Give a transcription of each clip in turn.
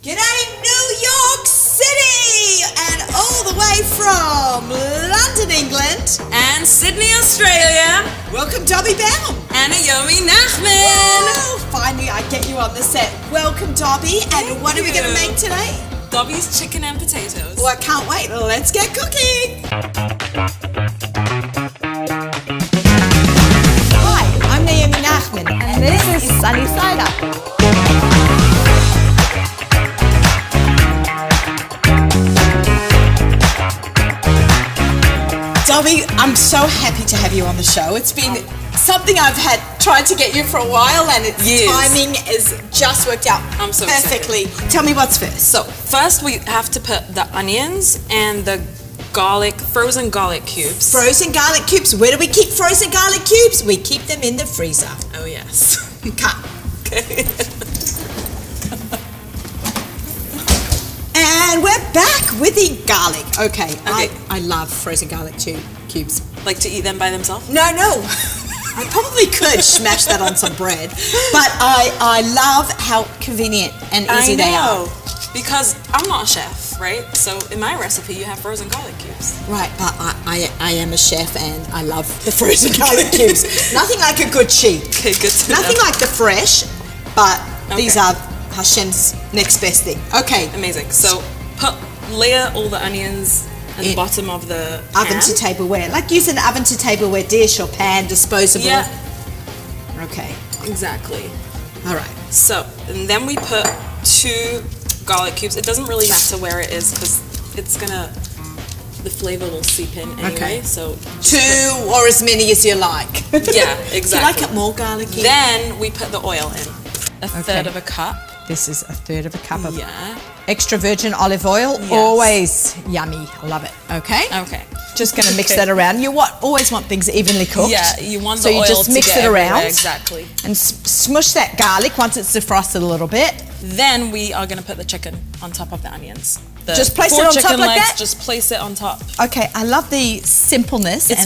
G'day New York City and all the way from London, England and Sydney, Australia. Welcome Dobby Baum and Naomi Nachman. Whoa, finally I get you on the set. Welcome Dobby. And what are we going to make today? Dobby's chicken and potatoes. Oh, I can't wait. Let's get cooking. Hi, I'm Naomi Nachman and this is Sunny Side Up. Dobby, I'm so happy to have you on the show. It's been something I've tried to get you for a while, and its timing has just worked out perfectly. Excited. Tell me what's first. So first we have to put the onions and the frozen garlic cubes. Frozen garlic cubes. Where do we keep frozen garlic cubes? We keep them in the freezer. Oh yes. Cut. Okay. And we're back with the garlic. Okay. I love frozen garlic cubes. Like to eat them by themselves? No. I probably could smash that on some bread. But I love how convenient and easy they are. Because I'm not a chef, right? So in my recipe you have frozen garlic cubes. Right, but I am a chef and I love the frozen garlic cubes. Nothing like a good cheap. Okay, good to know. Nothing like the fresh, but these are Hashem's next best thing. Okay. Amazing. So layer all the onions at the bottom of the pan. Oven to tableware. Like use an oven to tableware dish or pan, disposable. Yeah. Okay. Exactly. All right. So, and then we put 2 garlic cubes. It doesn't really matter where it is because the flavor will seep in anyway. Okay. So 2 or as many as you like. Yeah, exactly. Do you like it more garlicky? Then we put the oil in. A third of a cup. This is a third of a cup of extra virgin olive oil. Yes. Always yummy. I love it. Okay. Okay. Just going to mix that around. You always want things evenly cooked. Yeah, you want the oil so you just mix it around. Exactly. And smush that garlic once it's defrosted a little bit. Then we are going to put the chicken on top of the onions. Just place it on top like that? Just place it on top. Okay, I love the simpleness of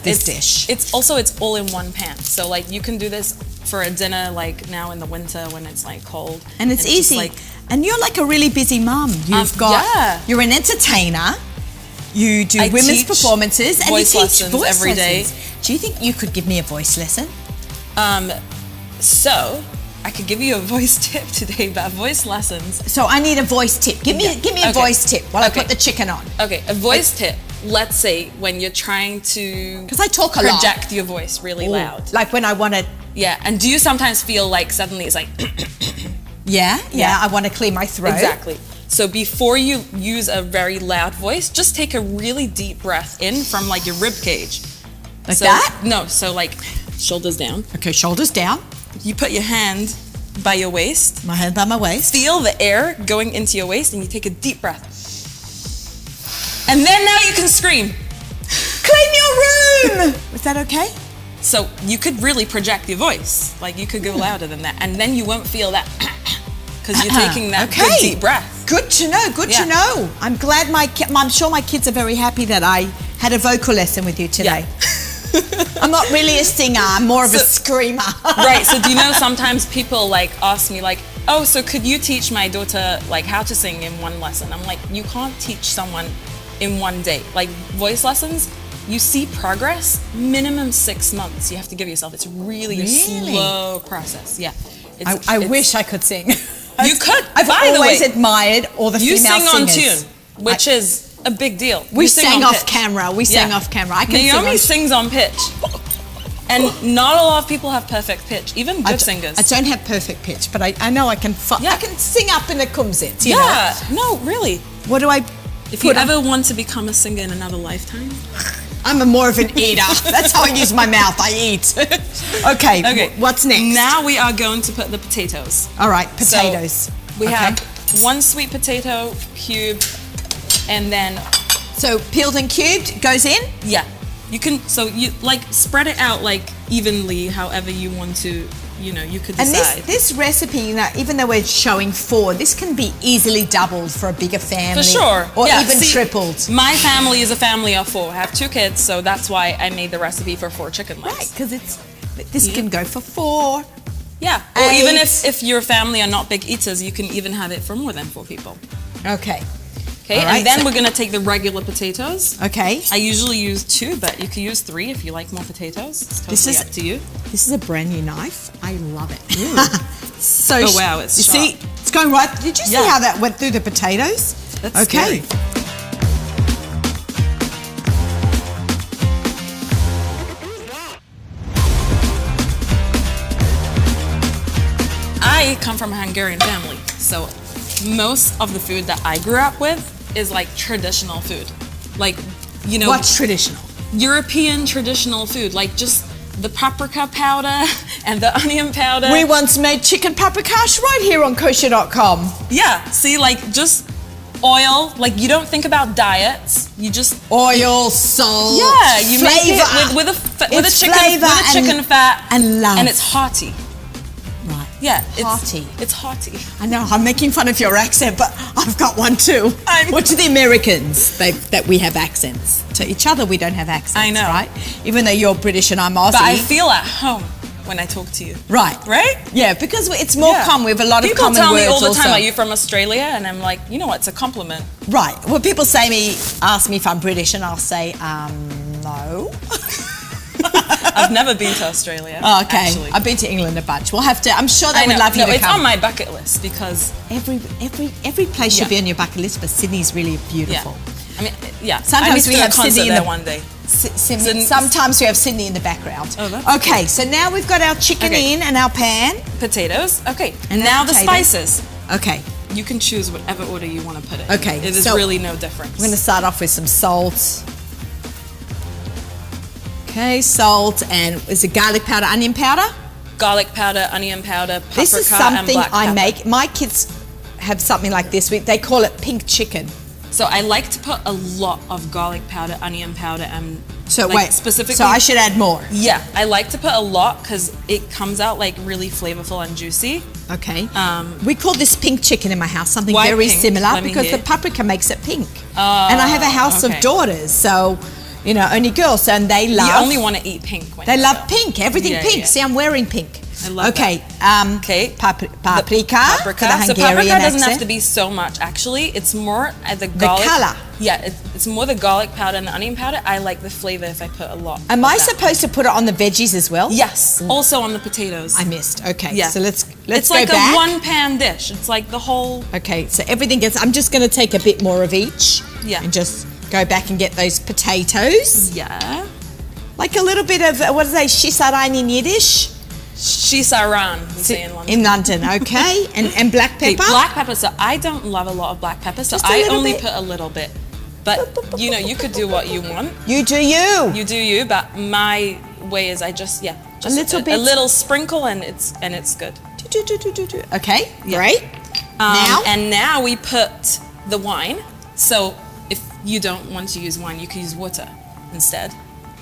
this dish. It's all in one pan. So like you can do this for a dinner like now in the winter when it's like cold. And it's easy. And you're like a really busy mum. You're an entertainer. You do women's performances and you teach voice every day. Lessons. Do you think you could give me a voice lesson? So I could give you a voice tip today about voice lessons. So I need a voice tip. Give me a voice tip while I put the chicken on. Okay, a voice tip. Let's say when you're trying to because I talk a lot. Project your voice really loud. Like when I want to. Yeah, and do you sometimes feel like suddenly it's like Yeah, I want to clear my throat. Exactly. So before you use a very loud voice, just take a really deep breath in from like your rib cage. Like that? No, so like shoulders down. Okay, shoulders down. You put your hand by your waist. My hand by my waist. Feel the air going into your waist and you take a deep breath. And then now you can scream. Clean your room! Is that okay? So you could really project your voice. Like you could go louder than that. And then you won't feel that because you're taking that good deep breath. Good to know, to know. I'm glad I'm sure my kids are very happy that I had a vocal lesson with you today. Yeah. I'm not really a singer, I'm more of a screamer. Right, so do you know sometimes people like ask me like, oh, so could you teach my daughter like how to sing in one lesson? I'm like, you can't teach someone in one day. Like voice lessons, you see progress, minimum 6 months you have to give yourself. It's really a slow process. Yeah. I wish I could sing. You could. I've always admired all the female singers. You sing on tune, which is a big deal. We sang off camera. I can Naomi sings on pitch. And not a lot of people have perfect pitch, even good singers. I don't have perfect pitch, but I know I can I can sing up in the kumsitz, you No, know? really. What do I If you ever want to become a singer in another lifetime? I'm more of an eater. That's how I use my mouth. I eat. Okay. What's next? Now we are going to put the potatoes. All right, potatoes. So we have 1 sweet potato cube, and then so peeled and cubed goes in. Yeah, you can. So you like spread it out like evenly, however you want to. You could decide. And this recipe, even though we're showing 4, this can be easily doubled for a bigger family. For sure. Or even tripled. My family is a family of 4. I have 2 kids, so that's why I made the recipe for 4 chicken legs. Right, because this can go for 4, Yeah, or even if your family are not big eaters, you can even have it for more than 4 people. Okay. Okay, right, and then we're gonna take the regular potatoes. Okay. I usually use 2, but you can use 3 if you like more potatoes. It's totally up to you. This is a brand new knife. I love it. So oh wow, it's sharp. See, it's going right. Did you see how that went through the potatoes? That's scary. I come from a Hungarian family, so most of the food that I grew up with is like traditional food. Like, you know, what's traditional? European traditional food, like just the paprika powder and the onion powder. We once made chicken paprikash right here on Kosherdotcom. Yeah, see, like just oil, like you don't think about diets, you just oil, salt, yeah, you flavor. make it with a chicken fat and love, and it's hearty. Right. Yeah, hearty. It's hearty. I know, I'm making fun of your accent, but I've got one too. What to the Americans, that we have accents. To each other, we don't have accents, I know. Right? Even though you're British and I'm Aussie. But I feel at home when I talk to you. Right. Right? Yeah, because it's more common. We have a lot of common words. People tell me all the also. time, are you from Australia? And I'm like, you know what, it's a compliment. Right. Well, people ask me if I'm British, and I'll say, no. I've never been to Australia. Oh, okay. Actually. I've been to England a bunch. We'll have to. I'm sure they would love you to come. It's on my bucket list because every place should be on your bucket list, but Sydney's really beautiful. Yeah. I mean, yeah. Sometimes we have Sydney there one day. Sometimes we have Sydney in the background. Oh, that's okay, cool. So now we've got our chicken in and our pan. Potatoes. Okay. And now the spices. Okay. You can choose whatever order you want to put it. Okay. It is really no difference. We're going to start off with some salt. Okay, salt, and is it garlic powder, onion powder? Garlic powder, onion powder, paprika, this is something and black pepper. I make. My kids have something like this. They call it pink chicken. So I like to put a lot of garlic powder, onion powder, and specifically. So I should add more. Yeah, I like to put a lot because it comes out like really flavorful and juicy. Okay. We call this pink chicken in my house, something Why very pink? similar because the paprika makes it pink. And I have a house of daughters, so. You know, only girls, and they love. You only want to eat pink. They love pink, everything pink. Yeah. See, I'm wearing pink. I love that. Okay, paprika for the Hungarian So paprika doesn't accent. have to be so much, actually. It's more the garlic. The colour. Yeah, it's more the garlic powder and the onion powder. I like the flavor if I put a lot. Am I supposed to put it on the veggies as well? Yes, also on the potatoes. I missed. Okay, yeah. So let's it's go like back. a one-pan dish. It's like the whole. Okay, so everything gets. I'm just going to take a bit more of each. Yeah. And just go back and get those potatoes. Yeah. Like a little bit of what is they? Shisaran in Yiddish. Shisaran, we say in London. In London, okay. and black pepper? Okay, black pepper. So I don't love a lot of black pepper, so I only put a little bit. But, you know, you could do what you want. You do you. You do you, but my way is I just a little bit. A little sprinkle and it's good. Okay, great. Now we put the wine. So if you don't want to use wine, you can use water instead.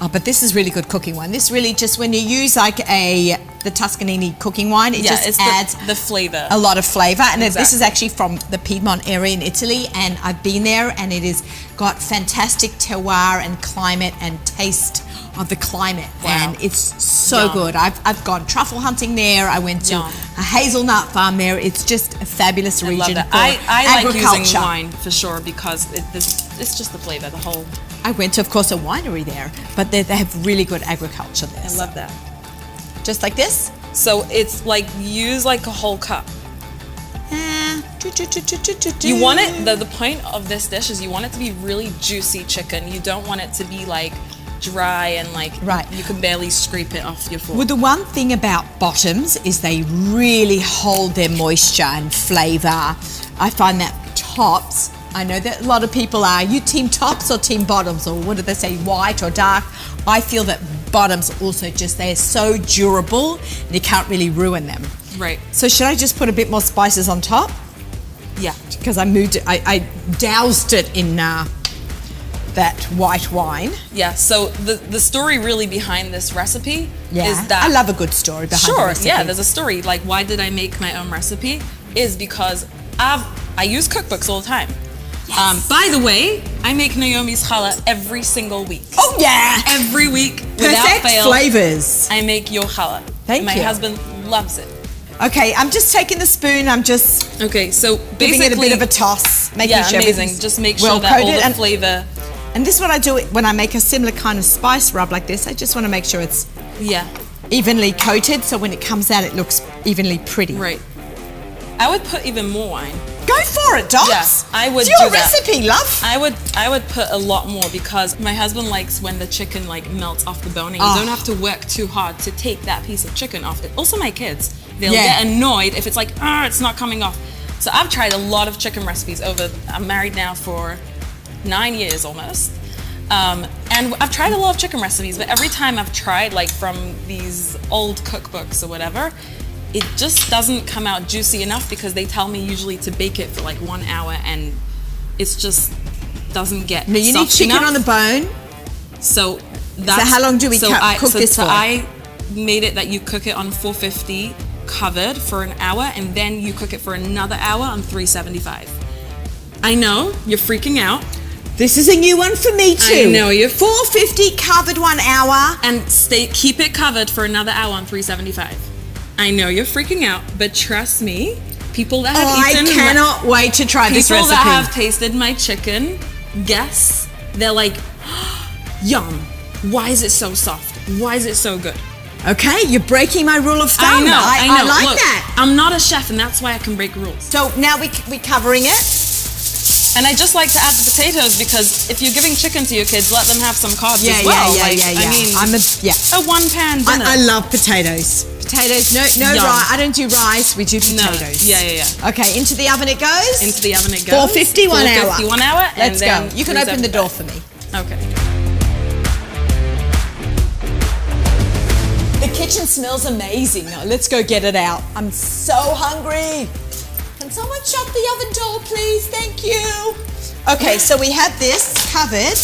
Oh, but this is really good cooking wine. This really just, when you use like the Tuscanini cooking wine, it just adds the flavor. A lot of flavor. And this is actually from the Piedmont area in Italy, and I've been there, and it has got fantastic terroir and climate and taste of the climate. Wow. And it's so good. I've gone truffle hunting there. I went to a hazelnut farm there. It's just a fabulous region for I like agriculture. using wine for sure because it's just the flavor, the whole. I went to, of course, a winery there, but they have really good agriculture there. I love that. Just like this? So it's like, use like a whole cup. You want it, the point of this dish is you want it to be really juicy chicken. You don't want it to be like dry and like you can barely scrape it off your fork. Well, the one thing about bottoms is they really hold their moisture and flavor. I find that tops, I know that a lot of people are, you team tops or team bottoms, or what do they say, white or dark? I feel that bottoms also just, they're so durable and you can't really ruin them. Right. So should I just put a bit more spices on top? Yeah. Because I moved it, I doused it in that white wine. Yeah, so the story really behind this recipe is that... I love a good story behind the recipe. Yeah, there's a story. Like, why did I make my own recipe? Is because I use cookbooks all the time. Yes. By the way, I make Naomi's challah every single week. Oh yeah! Every week, without fail. Flavors. I make your challah. Thank you. My husband loves it. Okay, I'm just taking the spoon. I'm just Okay, so giving it a basically, bit of a toss, making yeah, sure amazing. everything's Just make sure that all well-coated. the flavor. And this is what I do when I make a similar kind of spice rub like this. I just want to make sure it's Yeah, evenly coated, so when it comes out, it looks evenly pretty. right. I would put even more wine. Go for it, Dobbs. Yeah, I would It's your do that. recipe, love. I would put a lot more because my husband likes when the chicken like melts off the bone and you don't have to work too hard to take that piece of chicken off it. Also my kids, they'll get annoyed if it's like, it's not coming off. So I've tried a lot of chicken recipes I'm married now for 9 years almost. And I've tried a lot of chicken recipes, but every time I've tried like from these old cookbooks or whatever, it just doesn't come out juicy enough because they tell me usually to bake it for like 1 hour and it's just doesn't get No, you need soft chicken enough. on the bone. So that's how long do we cook this for? So I made it that you cook it on 450 covered for an hour and then you cook it for another hour on 375. I know, you're freaking out. This is a new one for me too. I know, you're 450 covered 1 hour. and keep it covered for another hour on 375. I know you're freaking out, but trust me, people that have I cannot wait to try this people recipe. that have tasted my chicken, guess, they're like, yum, why is it so soft? Why is it so good? Okay, you're breaking my rule of thumb. I know. I like Look, that. I'm not a chef and that's why I can break rules. So now we're covering it. And I just like to add the potatoes because if you're giving chicken to your kids, let them have some carbs as well. I mean, a one-pan dinner. I love potatoes. Potatoes, no Yum. rice. I don't do rice. We do potatoes. Yeah. Okay, into the oven it goes. Into the oven it goes. 450, 1 hour. 1 hour. Let's go. You can open the door for me. Okay. The kitchen smells amazing. Now, let's go get it out. I'm so hungry. Can someone shut the oven door, please? Thank you. Okay, so we had this covered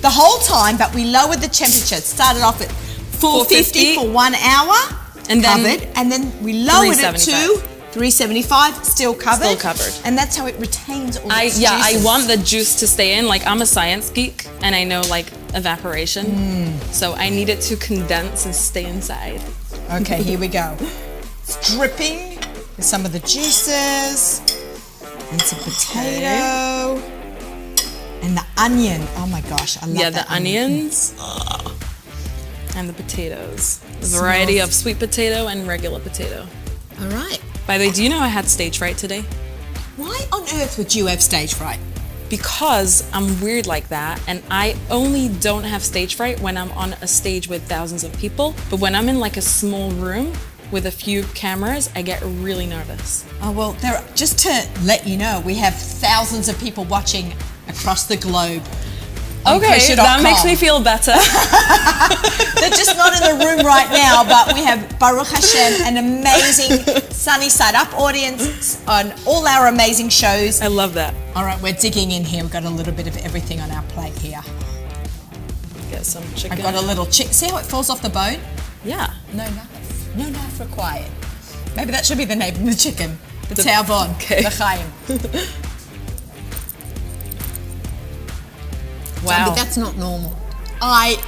the whole time, but we lowered the temperature. It started off at 450 for 1 hour, and then covered, and then we lowered it to 375, still covered. Still covered. And that's how it retains all its I juices. want the juice to stay in. Like, I'm a science geek, and I know, like, evaporation. So I need it to condense and stay inside. Okay, here we go. It's dripping with some of the juices and some potato and the onion. Oh my gosh, I love that. Yeah, the onions and the potatoes. A variety of sweet potato and regular potato. All right. By the way, do you know I had stage fright today? Why on earth would you have stage fright? Because I'm weird like that, and I only don't have stage fright when I'm on a stage with thousands of people. But when I'm in like a small room with a few cameras, I get really nervous. Oh, well, just to let you know, we have thousands of people watching across the globe. Okay, that makes me feel better. They're just not in the room right now, but we have, Baruch Hashem, an amazing sunny side up audience on all our amazing shows. I love that. All right, we're digging in here. We've got a little bit of everything on our plate here. Get some chicken. I've got a little chicken. See how it falls off the bone? Yeah. No knife required. Maybe that should be the name of the chicken. The Teavon. Okay. The Chaim. Wow. But that's not normal.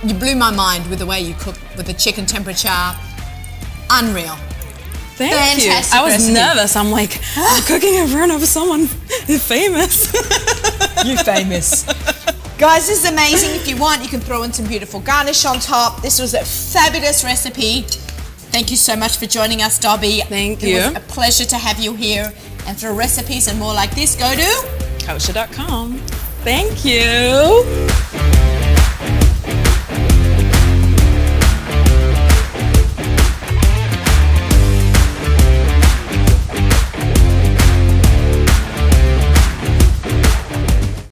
You blew my mind with the way you cook with the chicken temperature. Unreal. Thank Fantastic you. I was recipe. nervous. I'm like, I'm cooking in front of someone famous. You famous. Guys, this is amazing. If you want, you can throw in some beautiful garnish on top. This was a fabulous recipe. Thank you so much for joining us, Dobby. Thank you. It was a pleasure to have you here. And for recipes and more like this, go to Kosherdotcom. Thank you.